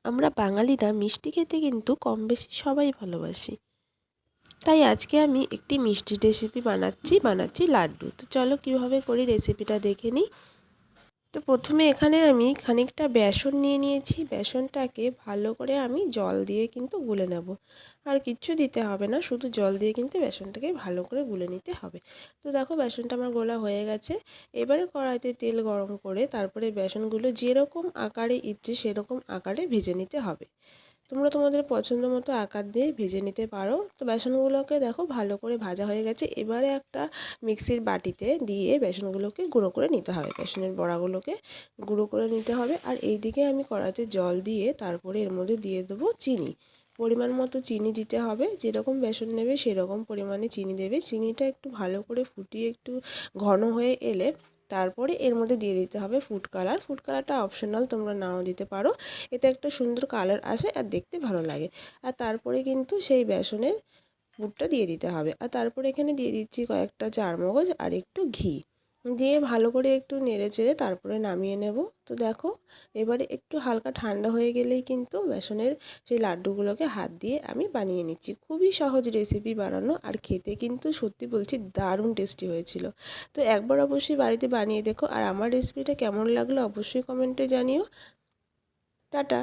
আমরা বাঙালিরা মিষ্টি খেতে কিন্তু কম বেশি সবাই ভালোবাসি। তাই আজকে আমি একটি মিষ্টির রেসিপি বানাচ্ছি লাড্ডু। তো চলো কীভাবে করি রেসিপিটা দেখে নিই। তো প্রথমে এখানে আমি খানিকটা বেসন নিয়ে নিয়েছি। বেসনটাকে ভালো করে আমি জল দিয়ে কিন্তু গুলে নেব। আর কিচ্ছু দিতে হবে না, শুধু জল দিয়ে কিন্তু বেসনটাকে ভালো করে গুলে নিতে হবে। তো দেখো বেসনটা আমার গোলা হয়ে গেছে। এবারে কড়াইতে তেল গরম করে তারপরে বেসনগুলো যেরকম আকারে ইচ্ছে সেরকম আকারে ভেজে নিতে হবে। তোমরা তোমাদের পছন্দ মতো আকার দিয়ে ভেজে নিতে পারো। তো বেসনগুলোকে দেখো ভালো করে ভাজা হয়ে গেছে। এবারে একটা মিক্সির বাটিতে দিয়ে বেসনগুলোকে গুঁড়ো করে নিতে হবে, বেসনের বড়াগুলোকে গুঁড়ো করে নিতে হবে। আর এই দিকে আমি কড়াইতে জল দিয়ে তারপরে এর মধ্যে দিয়ে দেবো চিনি। পরিমাণ মতো চিনি দিতে হবে, যেরকম বেসন নেবে সেরকম পরিমাণে চিনি দেবে। চিনিটা একটু ভালো করে ফুটিয়ে একটু ঘন হয়ে এলে তারপরে এর মধ্যে দিয়ে দিতে হবে ফুড কালার। ফুড কালারটা অপশনাল, তোমরা নাও দিতে পারো, এতে একটা সুন্দর কালার আসে আর দেখতে ভালো লাগে। আর তারপরে কিন্তু সেই বেসনের পুরটা দিয়ে দিতে হবে। আর তারপরে এখানে দিয়ে দিচ্ছি কয়েকটা চারমগজ আর একটু ঘি দিয়ে ভালো করে একটু নেড়ে চেড়ে তারপরে নামিয়ে নেব। তো দেখো এবারে একটু হালকা ঠান্ডা হয়ে গেলেই কিন্তু বেসনের সেই লাড্ডুগুলোকে হাত দিয়ে আমি বানিয়ে নিচ্ছি। খুবই সহজ রেসিপি বানানো, আর খেতে কিন্তু সত্যি বলছি দারুণ টেস্টি হয়েছিল। তো একবার অবশ্যই বাড়িতে বানিয়ে দেখো। আর আমার রেসিপিটা কেমন লাগলো অবশ্যই কমেন্টে জানিও। টাটা।